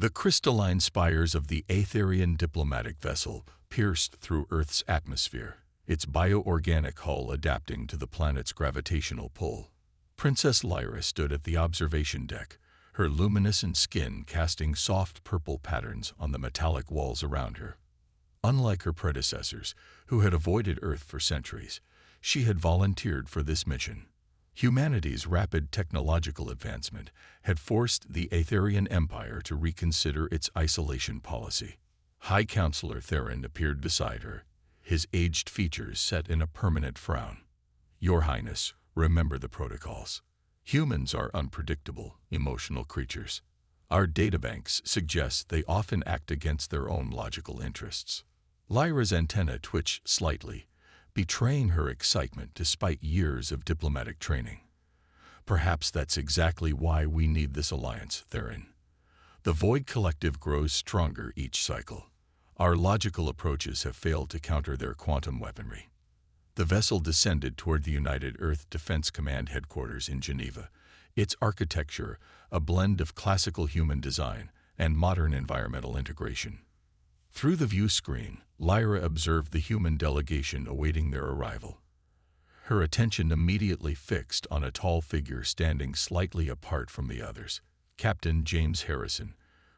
The crystalline spires of the Aetherian diplomatic vessel pierced through Earth's atmosphere, its bioorganic hull adapting to the planet's gravitational pull. Princess Lyra stood at the observation deck, her luminescent skin casting soft purple patterns on the metallic walls around her. Unlike her predecessors, who had avoided Earth for centuries, she had volunteered for this mission. Humanity's rapid technological advancement had forced the Aetherian Empire to reconsider its isolation policy. High Counselor Theron appeared beside her, his aged features set in a permanent frown. "Your Highness, remember the protocols. Humans are unpredictable, emotional creatures. Our databanks suggest they often act against their own logical interests." Lyra's antenna twitched slightly, betraying her excitement despite years of diplomatic training. "Perhaps that's exactly why we need this alliance, Theron. The Void Collective grows stronger each cycle. Our logical approaches have failed to counter their quantum weaponry." The vessel descended toward the United Earth Defense Command headquarters in Geneva, its architecture a blend of classical human design and modern environmental integration. Through the view screen, Lyra observed the human delegation awaiting their arrival. Her attention immediately fixed on a tall figure standing slightly apart from the others, Captain James Harrison,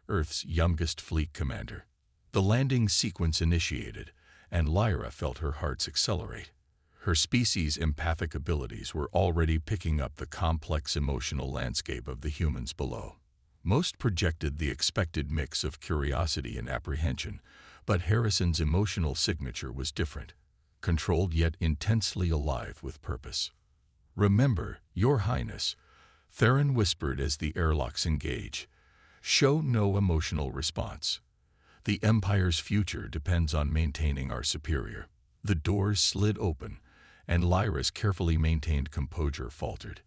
Earth's youngest fleet commander. The landing sequence initiated, and Lyra felt her heart accelerate. Her species' empathic abilities were already picking up the complex emotional landscape of the humans below. Most projected the expected mix of curiosity and apprehension, but Harrison's emotional signature was different, controlled yet intensely alive with purpose. "Remember, Your Highness," Theron whispered as the airlocks engage. "Show no emotional response. The Empire's future depends on maintaining our superior." The doors slid open, and Lyra's carefully maintained composure faltered.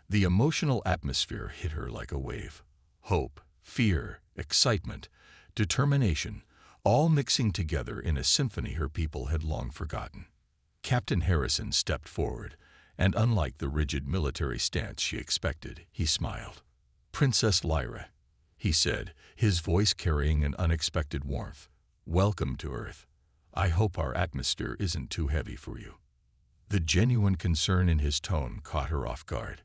The emotional atmosphere hit her like a wave. Hope, fear, excitement, determination, all mixing together in a symphony her people had long forgotten. Captain Harrison stepped forward, and unlike the rigid military stance she expected, he smiled. "Princess Lyra," he said, his voice carrying an unexpected warmth. "Welcome to Earth. I hope our atmosphere isn't too heavy for you." The genuine concern in his tone caught her off guard.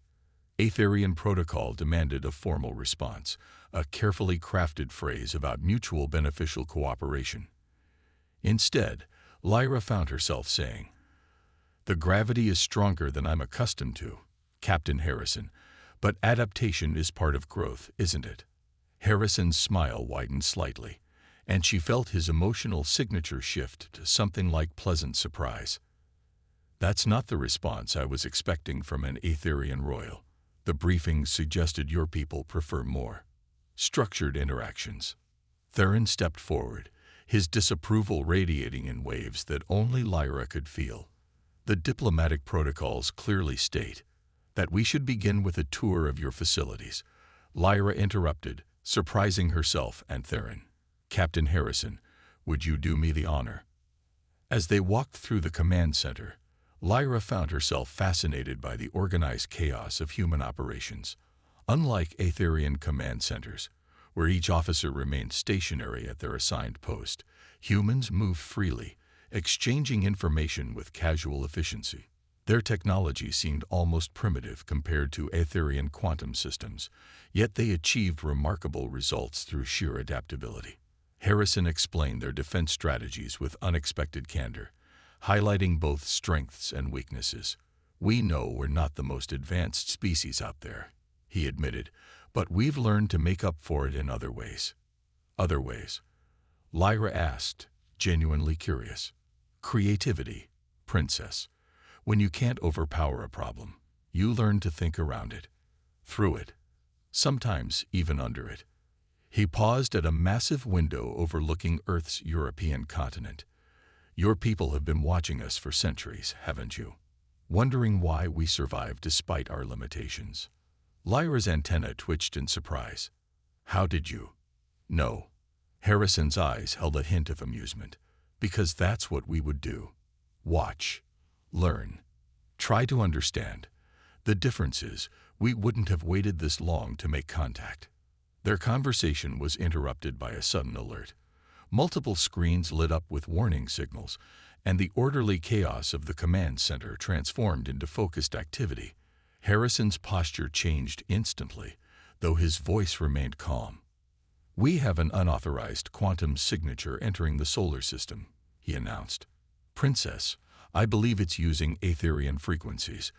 Aetherian protocol demanded a formal response, a carefully crafted phrase about mutual beneficial cooperation. Instead, Lyra found herself saying, "The gravity is stronger than I'm accustomed to, Captain Harrison, but adaptation is part of growth, isn't it?" Harrison's smile widened slightly, and she felt his emotional signature shift to something like pleasant surprise. "That's not the response I was expecting from an Aetherian royal. The briefing suggested your people prefer more structured interactions." Theron stepped forward, his disapproval radiating in waves that only Lyra could feel. "The diplomatic protocols clearly state that we should begin with a tour of your facilities," Lyra interrupted, surprising herself and Theron. "Captain Harrison, would you do me the honor?" As they walked through the command center, Lyra found herself fascinated by the organized chaos of human operations. Unlike Aetherian command centers, where each officer remained stationary at their assigned post, humans moved freely, exchanging information with casual efficiency. Their technology seemed almost primitive compared to Aetherian quantum systems, yet they achieved remarkable results through sheer adaptability. Harrison explained their defense strategies with unexpected candor, highlighting both strengths and weaknesses. "We know we're not the most advanced species out there," he admitted, "but we've learned to make up for it in other ways." "Other ways?" Lyra asked, genuinely curious. "Creativity, Princess. When you can't overpower a problem, you learn to think around it, through it, sometimes even under it." He paused at a massive window overlooking Earth's European continent. "Your people have been watching us for centuries, haven't you? Wondering why we survive despite our limitations." Lyra's antenna twitched in surprise. "How did you know?" Harrison's eyes held a hint of amusement. "Because that's what we would do. Watch. Learn. Try to understand. The difference is, we wouldn't have waited this long to make contact." Their conversation was interrupted by a sudden alert. Multiple screens lit up with warning signals, and the orderly chaos of the command center transformed into focused activity. Harrison's posture changed instantly, though his voice remained calm. "We have an unauthorized quantum signature entering the solar system," he announced. "Princess, I believe it's using Aetherian frequencies,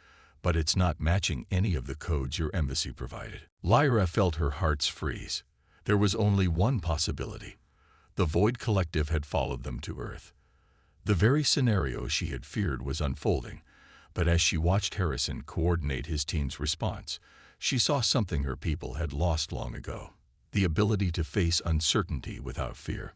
but it's not matching any of the codes your embassy provided." Lyra felt her heart's freeze. There was only one possibility. The Void Collective had followed them to Earth. The very scenario she had feared was unfolding, but as she watched Harrison coordinate his team's response, she saw something her people had lost long ago: the ability to face uncertainty without fear.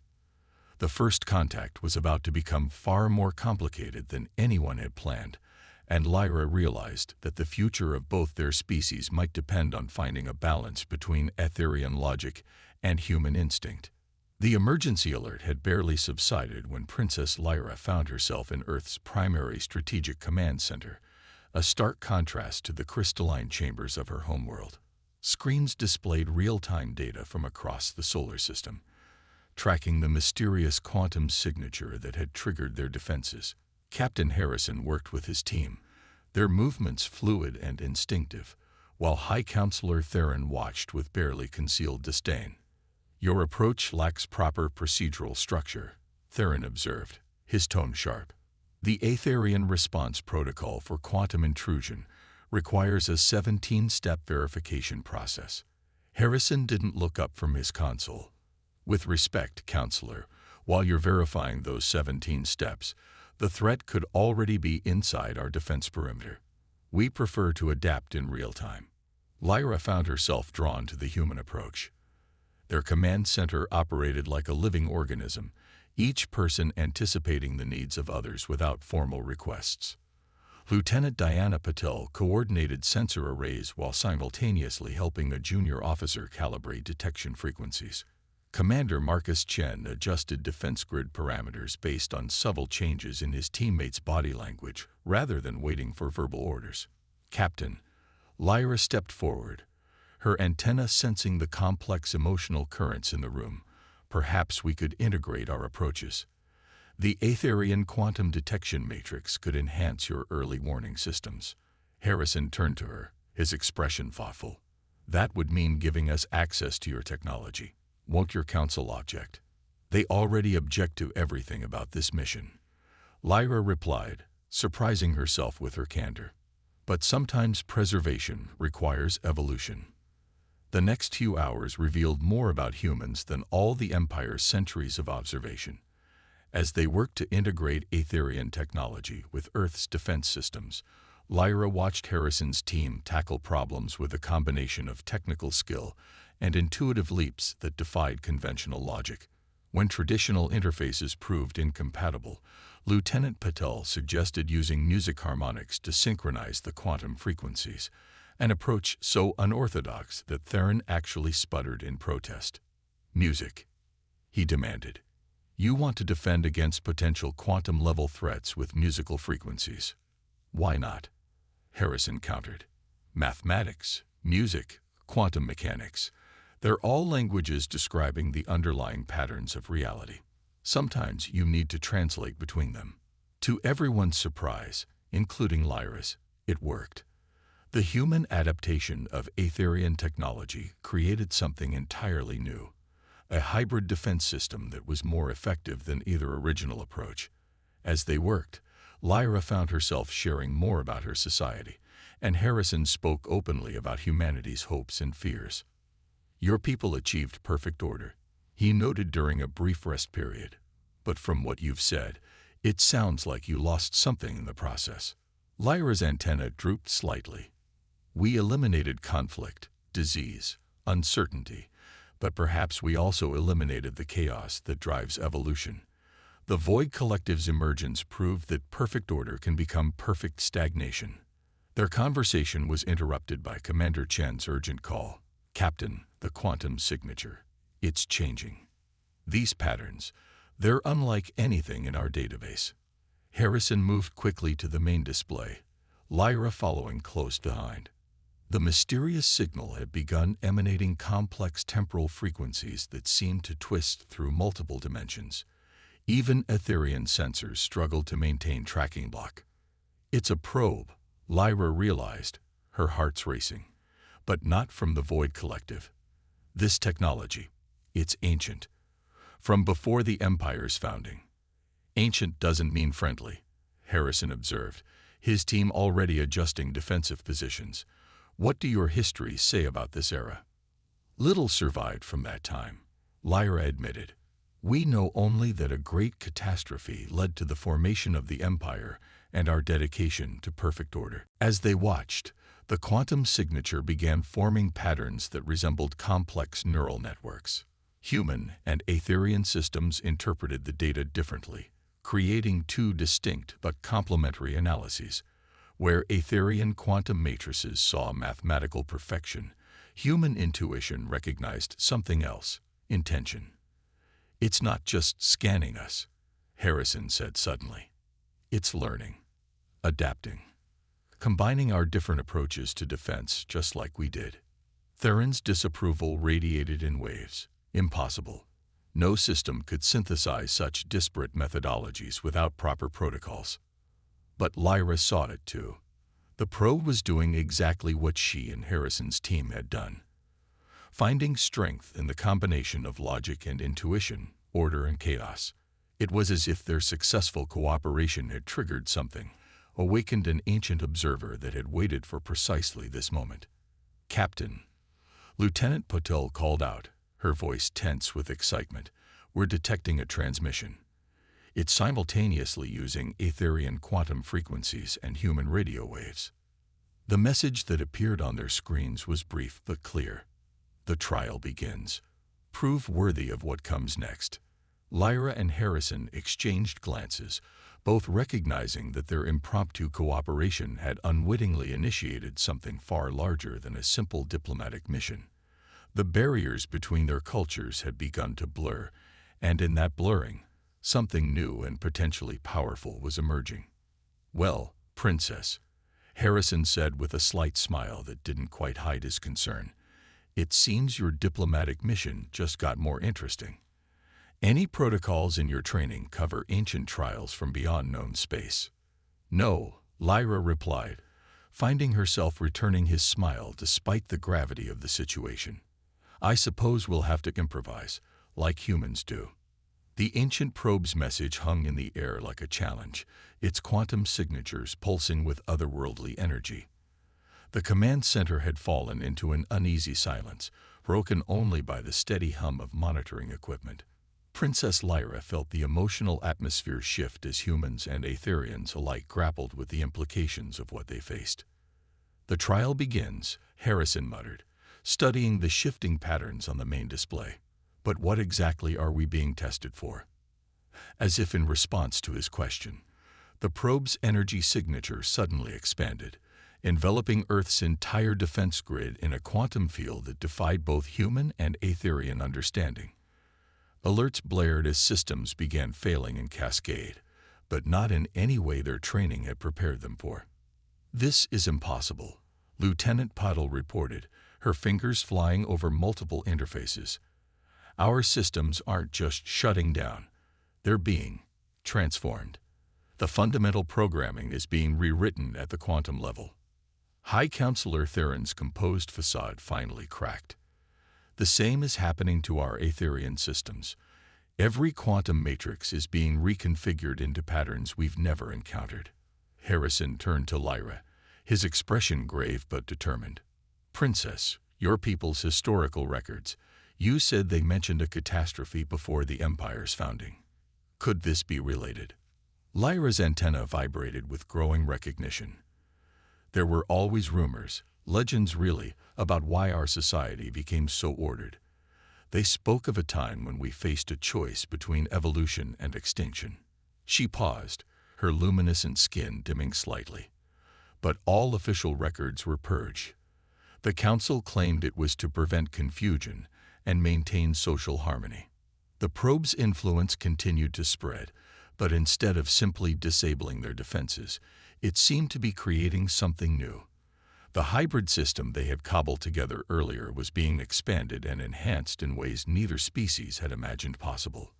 The first contact was about to become far more complicated than anyone had planned, and Lyra realized that the future of both their species might depend on finding a balance between Aetherian logic and human instinct. The emergency alert had barely subsided when Princess Lyra found herself in Earth's primary strategic command center, a stark contrast to the crystalline chambers of her homeworld. Screens displayed real-time data from across the solar system, tracking the mysterious quantum signature that had triggered their defenses. Captain Harrison worked with his team, their movements fluid and instinctive, while High Counselor Theron watched with barely concealed disdain. "Your approach lacks proper procedural structure," Theron observed, his tone sharp. "The Aetherian response protocol for quantum intrusion requires a 17-step verification process." Harrison didn't look up from his console. "With respect, Counselor, while you're verifying those 17 steps, the threat could already be inside our defense perimeter. We prefer to adapt in real time." Lyra found herself drawn to the human approach. Their command center operated like a living organism, each person anticipating the needs of others without formal requests. Lieutenant Diana Patel coordinated sensor arrays while simultaneously helping a junior officer calibrate detection frequencies. Commander Marcus Chen adjusted defense grid parameters based on subtle changes in his teammates' body language rather than waiting for verbal orders. "Captain," Lyra stepped forward, her antenna sensing the complex emotional currents in the room. "Perhaps we could integrate our approaches. The Aetherian quantum detection matrix could enhance your early warning systems." Harrison turned to her, his expression thoughtful. "That would mean giving us access to your technology. Won't your council object?" "They already object to everything about this mission," Lyra replied, surprising herself with her candor. "But sometimes preservation requires evolution." The next few hours revealed more about humans than all the Empire's centuries of observation. As they worked to integrate Aetherian technology with Earth's defense systems, Lyra watched Harrison's team tackle problems with a combination of technical skill and intuitive leaps that defied conventional logic. When traditional interfaces proved incompatible, Lieutenant Patel suggested using music harmonics to synchronize the quantum frequencies, an approach so unorthodox that Theron actually sputtered in protest. "Music," he demanded. "You want to defend against potential quantum-level threats with musical frequencies. Why not?" Harrison countered. "Mathematics, music, quantum mechanics. They're all languages describing the underlying patterns of reality. Sometimes you need to translate between them." To everyone's surprise, including Lyra's, it worked. The human adaptation of Aetherian technology created something entirely new, a hybrid defense system that was more effective than either original approach. As they worked, Lyra found herself sharing more about her society, and Harrison spoke openly about humanity's hopes and fears. "Your people achieved perfect order," he noted during a brief rest period. "But from what you've said, it sounds like you lost something in the process." Lyra's antenna drooped slightly. "We eliminated conflict, disease, uncertainty, but perhaps we also eliminated the chaos that drives evolution. The Void Collective's emergence proved that perfect order can become perfect stagnation." Their conversation was interrupted by Commander Chen's urgent call. "Captain, the quantum signature. It's changing. These patterns, they're unlike anything in our database." Harrison moved quickly to the main display, Lyra following close behind. The mysterious signal had begun emanating complex temporal frequencies that seemed to twist through multiple dimensions. Even Etherian sensors struggled to maintain tracking block. "It's a probe," Lyra realized, her heart's racing. But not from the Void Collective. This technology, it's ancient. From before the Empire's founding. "Ancient doesn't mean friendly," Harrison observed, his team already adjusting defensive positions. "What do your histories say about this era?" "Little survived from that time," Lyra admitted. "We know only that a great catastrophe led to the formation of the Empire and our dedication to perfect order." As they watched, the quantum signature began forming patterns that resembled complex neural networks. Human and Etherian systems interpreted the data differently, creating two distinct but complementary analyses. Where Etherian quantum matrices saw mathematical perfection, human intuition recognized something else: intention. "It's not just scanning us," Harrison said suddenly. "It's learning, adapting, combining our different approaches to defense just like we did." Theron's disapproval radiated in waves. Impossible. No system could synthesize such disparate methodologies without proper protocols. But Lyra saw it too. The probe was doing exactly what she and Harrison's team had done. Finding strength in the combination of logic and intuition, order and chaos. It was as if their successful cooperation had triggered something, awakened an ancient observer that had waited for precisely this moment. "Captain," Lieutenant Potel called out, her voice tense with excitement, "we're detecting a transmission. It's simultaneously using Etherian quantum frequencies and human radio waves." The message that appeared on their screens was brief but clear. "The trial begins. Prove worthy of what comes next." Lyra and Harrison exchanged glances, both recognizing that their impromptu cooperation had unwittingly initiated something far larger than a simple diplomatic mission. The barriers between their cultures had begun to blur, and in that blurring, something new and potentially powerful was emerging. "Well, Princess," Harrison said with a slight smile that didn't quite hide his concern, "it seems your diplomatic mission just got more interesting. Any protocols in your training cover ancient trials from beyond known space?" "No," Lyra replied, finding herself returning his smile despite the gravity of the situation. "I suppose we'll have to improvise, like humans do." The ancient probe's message hung in the air like a challenge, its quantum signatures pulsing with otherworldly energy. The command center had fallen into an uneasy silence, broken only by the steady hum of monitoring equipment. Princess Lyra felt the emotional atmosphere shift as humans and Etherians alike grappled with the implications of what they faced. "The trial begins," Harrison muttered, studying the shifting patterns on the main display. "But what exactly are we being tested for?" As if in response to his question, the probe's energy signature suddenly expanded, enveloping Earth's entire defense grid in a quantum field that defied both human and Etherian understanding. Alerts blared as systems began failing in cascade, but not in any way their training had prepared them for. "This is impossible," Lieutenant Potel reported, her fingers flying over multiple interfaces. "Our systems aren't just shutting down, they're being transformed. The fundamental programming is being rewritten at the quantum level." High Counselor Theron's composed facade finally cracked. "The same is happening to our Etherian systems. Every quantum matrix is being reconfigured into patterns we've never encountered." Harrison turned to Lyra, his expression grave but determined. "Princess, your people's historical records. You said they mentioned a catastrophe before the Empire's founding. Could this be related?" Lyra's antenna vibrated with growing recognition. "There were always rumors, legends really, about why our society became so ordered. They spoke of a time when we faced a choice between evolution and extinction." She paused, her luminescent skin dimming slightly. "But all official records were purged. The Council claimed it was to prevent confusion and maintain social harmony. The probe's influence continued to spread, but instead of simply disabling their defenses, it seemed to be creating something new. The hybrid system they had cobbled together earlier was being expanded and enhanced in ways neither species had imagined possible.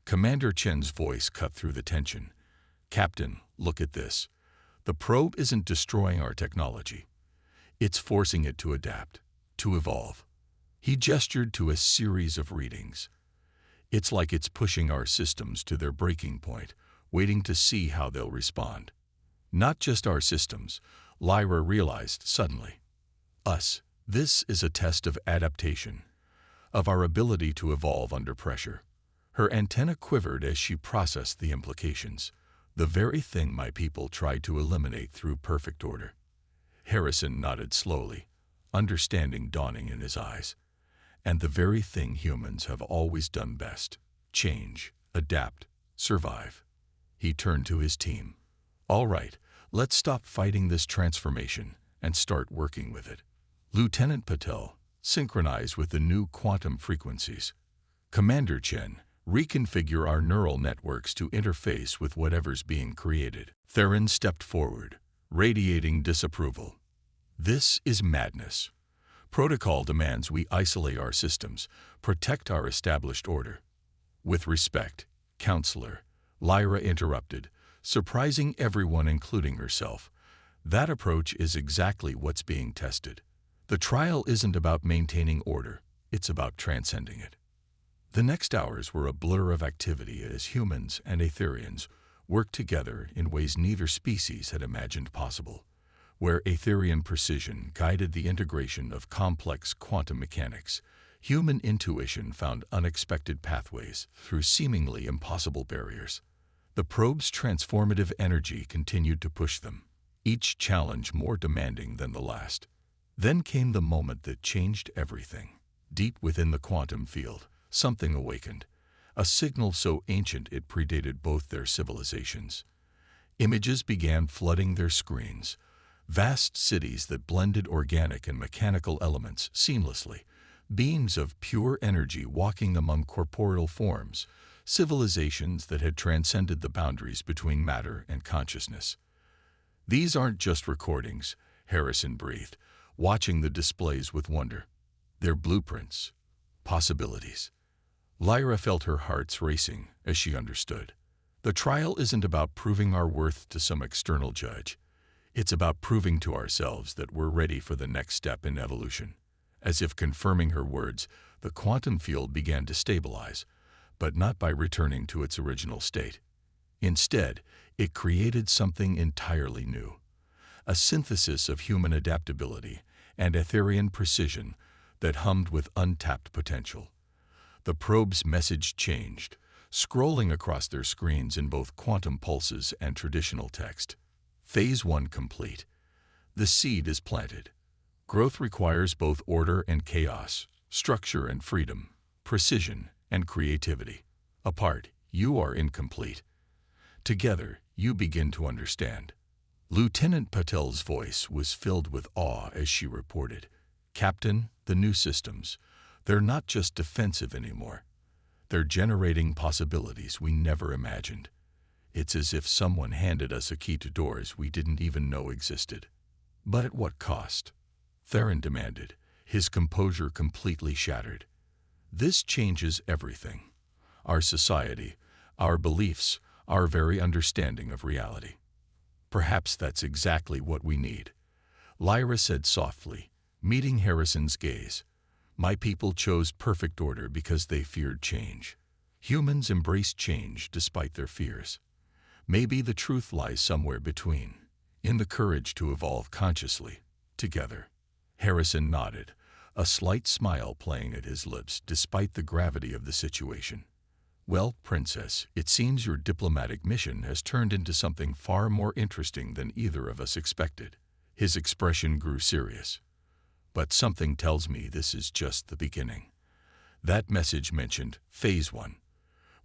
Commander Chen's voice cut through the tension. "Captain, look at this. The probe isn't destroying our technology. It's forcing it to adapt, to evolve." He gestured to a series of readings. "It's like it's pushing our systems to their breaking point, waiting to see how they'll respond." Not just our systems, Lyra realized suddenly. Us. This is a test of adaptation, of our ability to evolve under pressure. Her antenna quivered as she processed the implications. The very thing my people tried to eliminate through perfect order. Harrison nodded slowly, understanding dawning in his eyes. And the very thing humans have always done best: change, adapt, survive. He turned to his team. "All right, let's stop fighting this transformation and start working with it." Lieutenant Patel, synchronize with the new quantum frequencies. Commander Chen, reconfigure our neural networks to interface with whatever's being created. Theron stepped forward, radiating disapproval. "This is madness. Protocol demands we isolate our systems, protect our established order." "With respect, Counselor," Lyra interrupted, surprising everyone including herself. "That approach is exactly what's being tested. The trial isn't about maintaining order, it's about transcending it." The next hours were a blur of activity as humans and Aetherians worked together in ways neither species had imagined possible, where Aetherian precision guided the integration of complex quantum mechanics. Human intuition found unexpected pathways through seemingly impossible barriers. The probe's transformative energy continued to push them, each challenge more demanding than the last. Then came the moment that changed everything. Deep within the quantum field, something awakened, a signal so ancient it predated both their civilizations. Images began flooding their screens, vast cities that blended organic and mechanical elements seamlessly, beams of pure energy walking among corporeal forms, civilizations that had transcended the boundaries between matter and consciousness. "These aren't just recordings," Harrison breathed, watching the displays with wonder. "They're blueprints, possibilities." Lyra felt her hearts racing as she understood. The trial isn't about proving our worth to some external judge. It's about proving to ourselves that we're ready for the next step in evolution. As if confirming her words, the quantum field began to stabilize, but not by returning to its original state. Instead, it created something entirely new, a synthesis of human adaptability and Aetherian precision that hummed with untapped potential. The probe's message changed, scrolling across their screens in both quantum pulses and traditional text. Phase 1 complete. The seed is planted. Growth requires both order and chaos, structure and freedom, precision and creativity. Apart, you are incomplete. Together, you begin to understand. Lieutenant Patel's voice was filled with awe as she reported, "Captain, the new systems, they're not just defensive anymore. They're generating possibilities we never imagined. It's as if someone handed us a key to doors we didn't even know existed." "But at what cost?" Theron demanded, his composure completely shattered. "This changes everything. Our society, our beliefs, our very understanding of reality." "Perhaps that's exactly what we need," Lyra said softly, meeting Harrison's gaze. "My people chose perfect order because they feared change. Humans embrace change despite their fears. Maybe the truth lies somewhere between, in the courage to evolve consciously, together." Harrison nodded, a slight smile playing at his lips despite the gravity of the situation. "Well, Princess, it seems your diplomatic mission has turned into something far more interesting than either of us expected." His expression grew serious. "But something tells me this is just the beginning." That message mentioned Phase 1,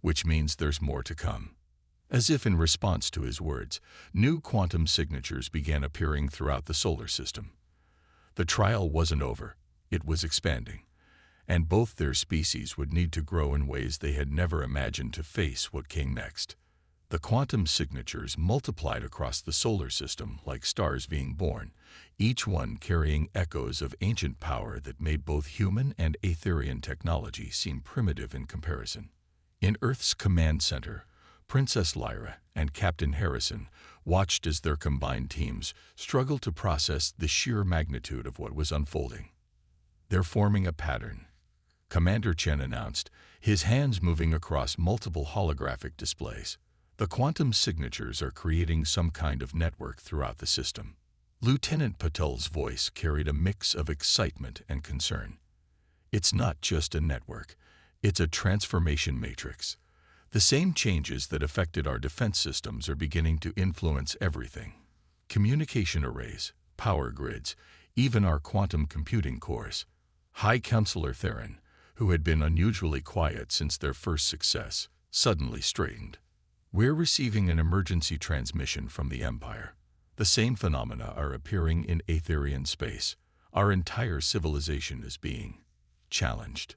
which means there's more to come. As if in response to his words, new quantum signatures began appearing throughout the solar system. The trial wasn't over, it was expanding, and both their species would need to grow in ways they had never imagined to face what came next. The quantum signatures multiplied across the solar system like stars being born, each one carrying echoes of ancient power that made both human and Aetherian technology seem primitive in comparison. In Earth's command center, Princess Lyra and Captain Harrison watched as their combined teams struggled to process the sheer magnitude of what was unfolding. "They're forming a pattern," Commander Chen announced, his hands moving across multiple holographic displays. "The quantum signatures are creating some kind of network throughout the system." Lieutenant Patel's voice carried a mix of excitement and concern. "It's not just a network, it's a transformation matrix. The same changes that affected our defense systems are beginning to influence everything. Communication arrays, power grids, even our quantum computing cores." High Counselor Theron, who had been unusually quiet since their first success, suddenly straightened. "We're receiving an emergency transmission from the Empire. The same phenomena are appearing in Aetherian space. Our entire civilization is being challenged."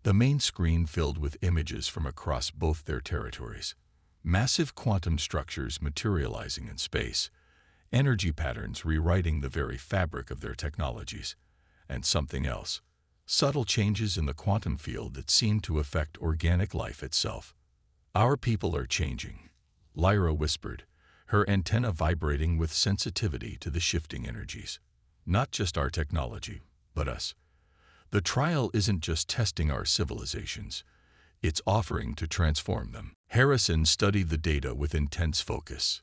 The main screen filled with images from across both their territories. Massive quantum structures materializing in space, energy patterns rewriting the very fabric of their technologies, and something else. Subtle changes in the quantum field that seemed to affect organic life itself. "Our people are changing," Lyra whispered, her antenna vibrating with sensitivity to the shifting energies. "Not just our technology, but us. The trial isn't just testing our civilizations, it's offering to transform them." Harrison studied the data with intense focus.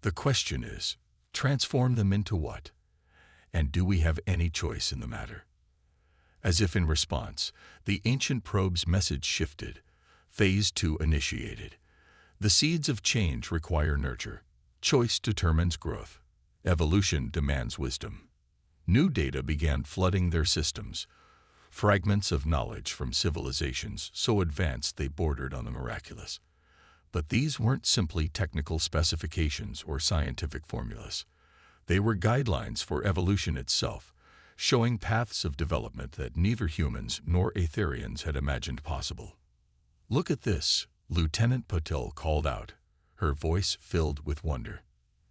"The question is, transform them into what? And do we have any choice in the matter?" As if in response, the ancient probe's message shifted. Phase 2 initiated. The seeds of change require nurture. Choice determines growth. Evolution demands wisdom. New data began flooding their systems. Fragments of knowledge from civilizations so advanced they bordered on the miraculous. But these weren't simply technical specifications or scientific formulas. They were guidelines for evolution itself, showing paths of development that neither humans nor Aetherians had imagined possible. "Look at this," Lieutenant Patel called out, her voice filled with wonder.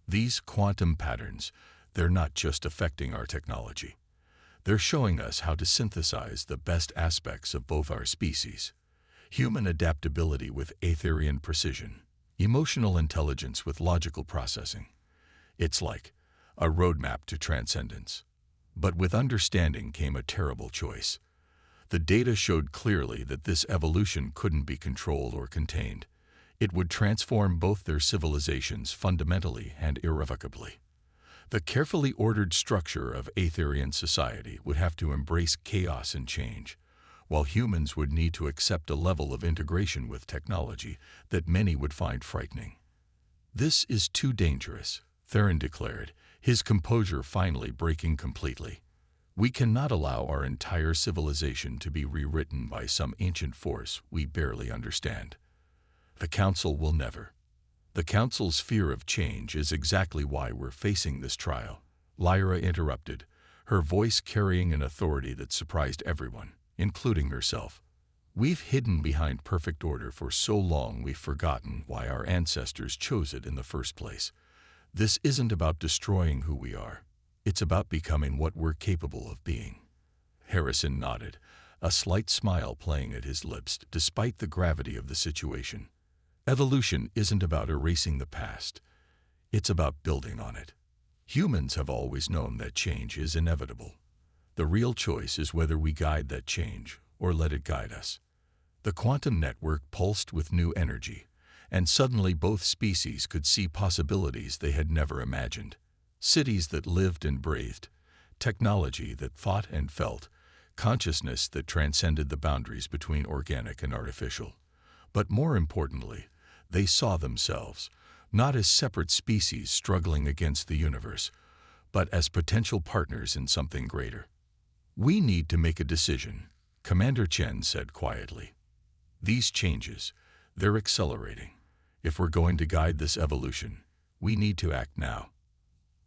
"These quantum patterns, they're not just affecting our technology. They're showing us how to synthesize the best aspects of both our species. Human adaptability with Aetherian precision, emotional intelligence with logical processing. It's like a roadmap to transcendence." But with understanding came a terrible choice. The data showed clearly that this evolution couldn't be controlled or contained. It would transform both their civilizations fundamentally and irrevocably. The carefully ordered structure of Aetherian society would have to embrace chaos and change, while humans would need to accept a level of integration with technology that many would find frightening. "This is too dangerous," Theron declared, his composure finally breaking completely. "We cannot allow our entire civilization to be rewritten by some ancient force we barely understand. The Council will never." "The Council's fear of change is exactly why we're facing this trial," Lyra interrupted, her voice carrying an authority that surprised everyone, including herself. "We've hidden behind perfect order for so long we've forgotten why our ancestors chose it in the first place. This isn't about destroying who we are. It's about becoming what we're capable of being." Harrison nodded, a slight smile playing at his lips despite the gravity of the situation. "Evolution isn't about erasing the past. It's about building on it. Humans have always known that change is inevitable. The real choice is whether we guide that change or let it guide us." The quantum network pulsed with new energy, and suddenly both species could see possibilities they had never imagined. Cities that lived and breathed, technology that thought and felt, consciousness that transcended the boundaries between organic and artificial. But more importantly, they saw themselves, not as separate species struggling against the universe, but as potential partners in something greater. "We need to make a decision," Commander Chen said quietly. "These changes, they're accelerating. If we're going to guide this evolution, we need to act now."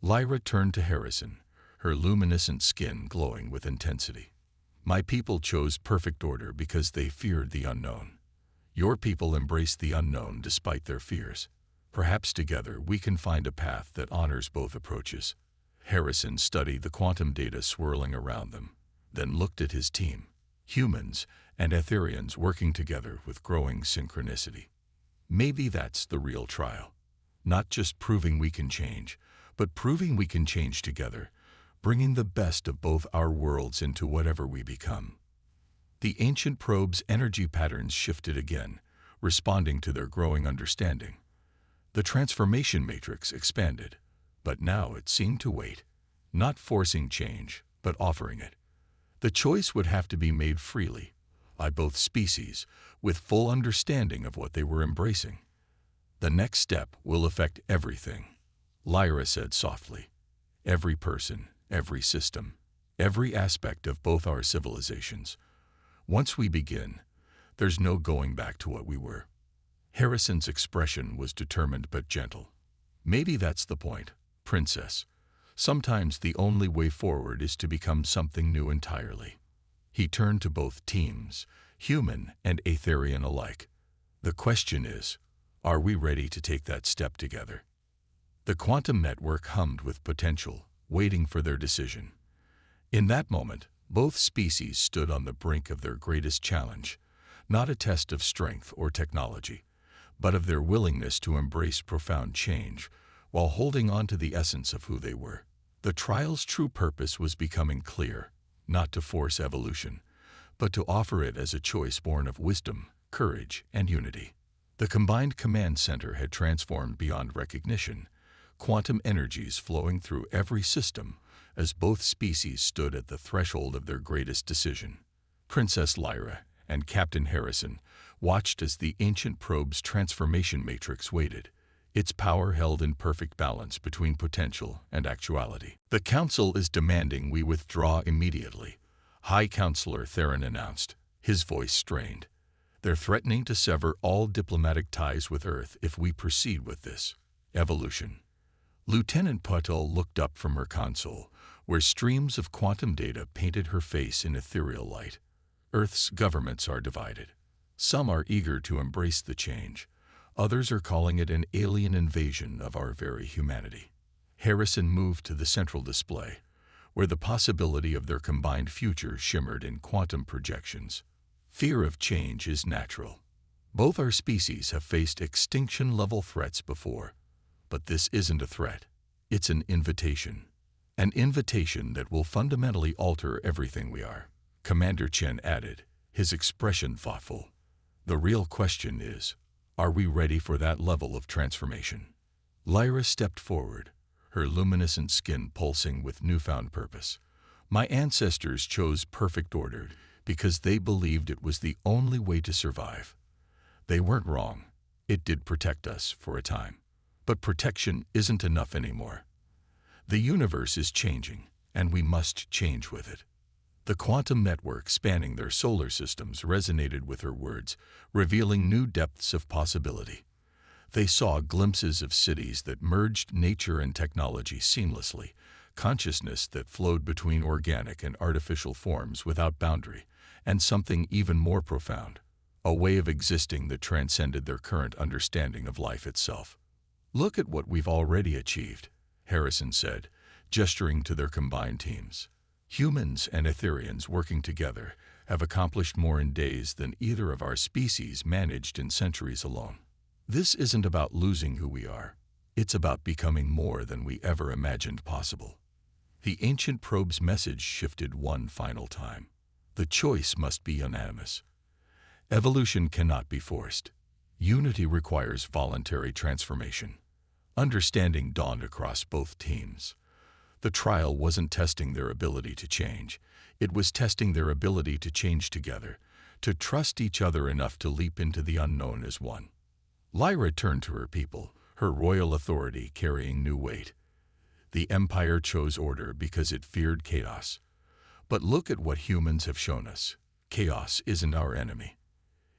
Lyra turned to Harrison, her luminescent skin glowing with intensity. "My people chose perfect order because they feared the unknown. Your people embrace the unknown despite their fears. Perhaps together we can find a path that honors both approaches. Harrison studied the quantum data swirling around them, then looked at his team, humans and Etherians working together with growing synchronicity. Maybe that's the real trial. Not just proving we can change, but proving we can change together, bringing the best of both our worlds into whatever we become. The ancient probe's energy patterns shifted again, responding to their growing understanding. The transformation matrix expanded, but now it seemed to wait, not forcing change, but offering it. The choice would have to be made freely, by both species, with full understanding of what they were embracing. The next step will affect everything, Lyra said softly. Every person, every system, every aspect of both our civilizations. Once we begin, there's no going back to what we were. Harrison's expression was determined but gentle. Maybe that's the point, Princess. Sometimes the only way forward is to become something new entirely. He turned to both teams, human and Aetherian alike. The question is, are we ready to take that step together? The quantum network hummed with potential, waiting for their decision. In that moment, both species stood on the brink of their greatest challenge, not a test of strength or technology, but of their willingness to embrace profound change while holding on to the essence of who they were. The trial's true purpose was becoming clear, not to force evolution, but to offer it as a choice born of wisdom, courage, and unity. The combined command center had transformed beyond recognition, quantum energies flowing through every system as both species stood at the threshold of their greatest decision. Princess Lyra and Captain Harrison watched as the ancient probe's transformation matrix waited, its power held in perfect balance between potential and actuality. "The Council is demanding we withdraw immediately," High Counselor Theron announced, his voice strained. "They're threatening to sever all diplomatic ties with Earth if we proceed with this evolution." Lieutenant Putel looked up from her console, where streams of quantum data painted her face in ethereal light. Earth's governments are divided. Some are eager to embrace the change. Others are calling it an alien invasion of our very humanity. Harrison moved to the central display, where the possibility of their combined future shimmered in quantum projections. Fear of change is natural. Both our species have faced extinction-level threats before, but this isn't a threat. It's an invitation. An invitation that will fundamentally alter everything we are. Commander Chen added, his expression thoughtful. The real question is, are we ready for that level of transformation? Lyra stepped forward, her luminescent skin pulsing with newfound purpose. My ancestors chose perfect order because they believed it was the only way to survive. They weren't wrong. It did protect us for a time. But protection isn't enough anymore. The universe is changing, and we must change with it. The quantum network spanning their solar systems resonated with her words, revealing new depths of possibility. They saw glimpses of cities that merged nature and technology seamlessly, consciousness that flowed between organic and artificial forms without boundary, and something even more profound, a way of existing that transcended their current understanding of life itself. "Look at what we've already achieved," Harrison said, gesturing to their combined teams. "Humans and Etherians working together have accomplished more in days than either of our species managed in centuries alone. This isn't about losing who we are. It's about becoming more than we ever imagined possible." The ancient probe's message shifted one final time. The choice must be unanimous. Evolution cannot be forced. Unity requires voluntary transformation. Understanding dawned across both teams. The trial wasn't testing their ability to change. It was testing their ability to change together, to trust each other enough to leap into the unknown as one. Lyra turned to her people, her royal authority carrying new weight. The Empire chose order because it feared chaos. But look at what humans have shown us. Chaos isn't our enemy.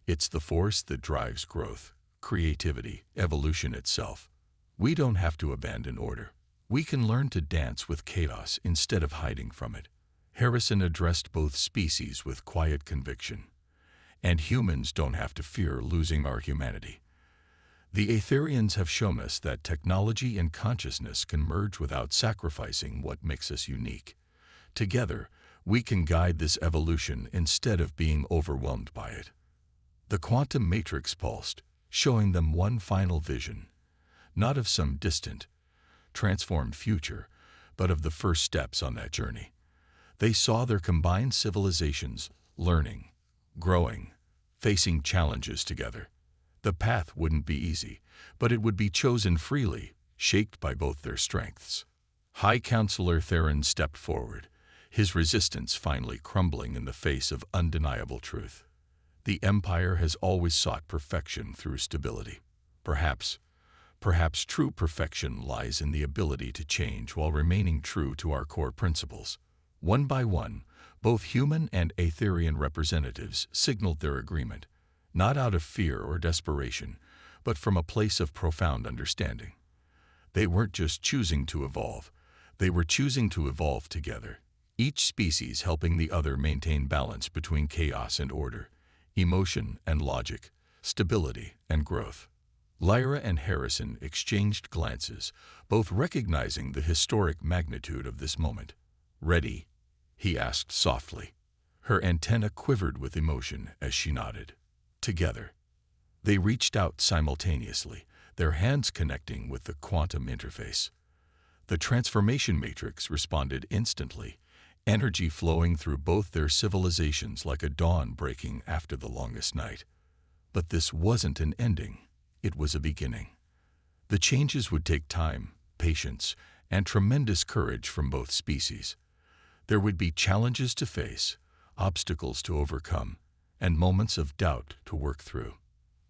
It's the force that drives growth, creativity, evolution itself. We don't have to abandon order. We can learn to dance with chaos instead of hiding from it. Harrison addressed both species with quiet conviction. And humans don't have to fear losing our humanity. The Aetherians have shown us that technology and consciousness can merge without sacrificing what makes us unique. Together, we can guide this evolution instead of being overwhelmed by it. The quantum matrix pulsed, showing them one final vision, not of some distant, transformed future, but of the first steps on that journey. They saw their combined civilizations learning, growing, facing challenges together. The path wouldn't be easy, but it would be chosen freely, shaped by both their strengths. High Counselor Theron stepped forward, his resistance finally crumbling in the face of undeniable truth. The Empire has always sought perfection through stability. Perhaps true perfection lies in the ability to change while remaining true to our core principles. One by one, both human and Aetherian representatives signaled their agreement, not out of fear or desperation, but from a place of profound understanding. They weren't just choosing to evolve, they were choosing to evolve together, each species helping the other maintain balance between chaos and order, emotion and logic, stability and growth. Lyra and Harrison exchanged glances, both recognizing the historic magnitude of this moment. "Ready?" he asked softly. Her antennae quivered with emotion as she nodded. Together, they reached out simultaneously, their hands connecting with the quantum interface. The transformation matrix responded instantly, energy flowing through both their civilizations like a dawn breaking after the longest night. But this wasn't an ending, it was a beginning. The changes would take time, patience, and tremendous courage from both species. There would be challenges to face, obstacles to overcome, and moments of doubt to work through.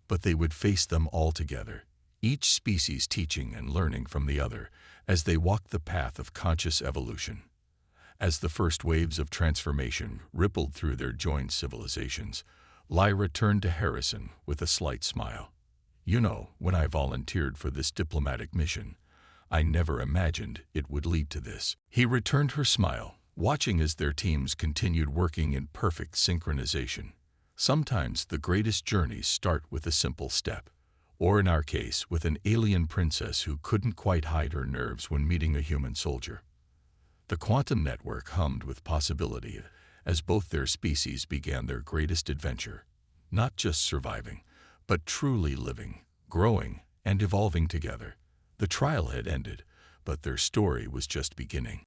But they would face them all together, each species teaching and learning from the other as they walked the path of conscious evolution. As the first waves of transformation rippled through their joined civilizations, Lyra turned to Harrison with a slight smile. "You know, when I volunteered for this diplomatic mission, I never imagined it would lead to this." He returned her smile, watching as their teams continued working in perfect synchronization. Sometimes the greatest journeys start with a simple step, or in our case, with an alien princess who couldn't quite hide her nerves when meeting a human soldier. The quantum network hummed with possibility as both their species began their greatest adventure, not just surviving, but truly living, growing, and evolving together. The trial had ended, but their story was just beginning.